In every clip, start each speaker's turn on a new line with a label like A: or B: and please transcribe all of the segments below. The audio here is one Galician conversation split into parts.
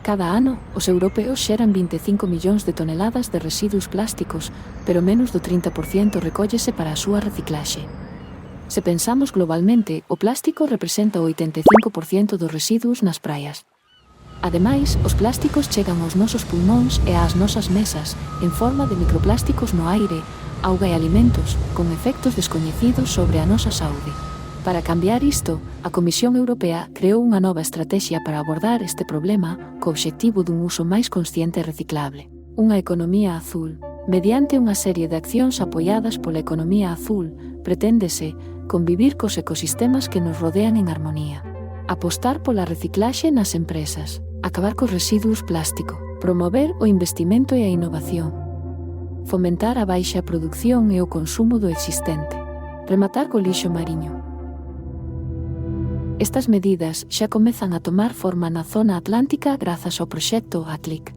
A: Cada ano, os europeos xeran 25 millóns de toneladas de residuos plásticos, pero menos do 30% recóllese para a súa reciclaxe. Se pensamos globalmente, o plástico representa o 85% dos residuos nas praias. Ademais, os plásticos chegan aos nosos pulmóns e ás nosas mesas, en forma de microplásticos no aire, auga e alimentos, con efectos descoñecidos sobre a nosa saúde. Para cambiar isto, a Comisión Europea creou unha nova estrategia para abordar este problema co obxectivo dun uso máis consciente e reciclable. Unha economía azul. Mediante unha serie de accións apoiadas pola economía azul, preténdese convivir cos ecosistemas que nos rodean en armonía. Apostar pola reciclaxe nas empresas. Acabar cos residuos plástico. Promover o investimento e a innovación. Fomentar a baixa produción e o consumo do existente. Rematar co lixo mariño. Estas medidas xa comezan a tomar forma na zona atlántica grazas ao proxecto ATLIC.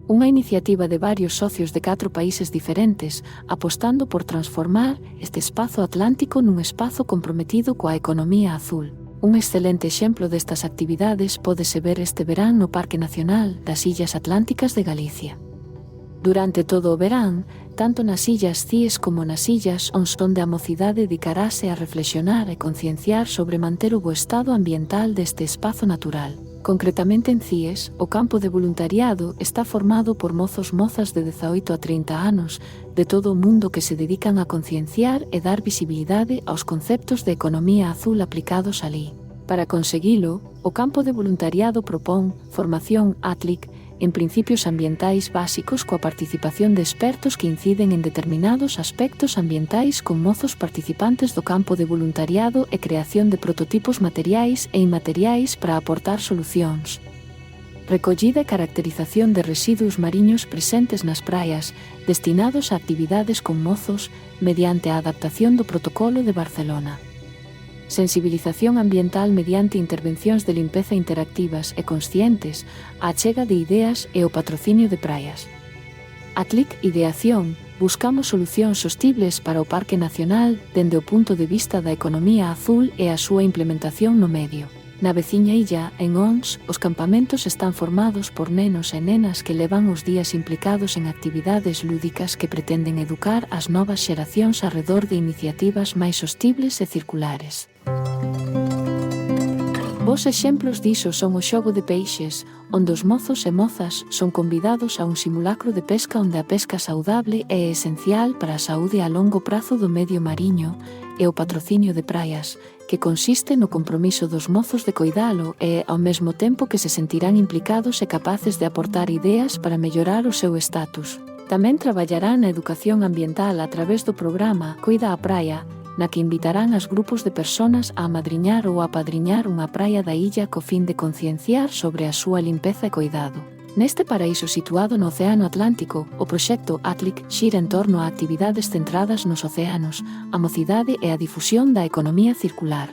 A: Unha iniciativa de varios socios de 4 países diferentes, apostando por transformar este espazo atlántico nun espazo comprometido coa economía azul. Un excelente exemplo destas actividades pódese ver este verán no Parque Nacional das Illas Atlánticas de Galicia. Durante todo o verán, tanto nas illas Cíes como nas illas Ons, onde a mocidade dedicarase a reflexionar e concienciar sobre manter o bo estado ambiental deste espazo natural. Concretamente en Cíes, o campo de voluntariado está formado por mozos/mozas de 18 a 30 anos de todo o mundo que se dedican a concienciar e dar visibilidade aos conceptos de economía azul aplicados alí. Para conseguilo, o campo de voluntariado propón formación ATLIC en principios ambientais básicos coa participación de expertos que inciden en determinados aspectos ambientais con mozos participantes do campo de voluntariado e creación de prototipos materiais e inmateriais para aportar solucións. Recollida e caracterización de residuos mariños presentes nas praias, destinados a actividades con mozos, mediante a adaptación do Protocolo de Barcelona. Sensibilización ambiental mediante intervencións de limpeza interactivas e conscientes, a achega de ideas e o patrocinio de praias. ATLIC Ideación, buscamos solucións sostibles para o Parque Nacional dende o punto de vista da economía azul e a súa implementación no medio. Na veciña illa, en Ons, os campamentos están formados por nenos e nenas que levan os días implicados en actividades lúdicas que pretenden educar as novas xeracións arredor de iniciativas máis sostibles e circulares. Bos exemplos diso son o xogo de peixes, onde os mozos e mozas son convidados a un simulacro de pesca onde a pesca saudable é esencial para a saúde a longo prazo do medio mariño, e o patrocinio de praias, que consiste no compromiso dos mozos de coidalo e, ao mesmo tempo, que se sentirán implicados e capaces de aportar ideas para mellorar o seu estatus. Tamén traballarán na educación ambiental a través do programa Coida a Praia, na que invitarán as grupos de persoas a amadriñar ou apadriñar unha praia da illa co fin de concienciar sobre a súa limpeza e coidado. Neste paraíso situado no Océano Atlántico, o proxecto ATLIC xira en torno a actividades centradas nos océanos, a mocidade e a difusión da economía circular.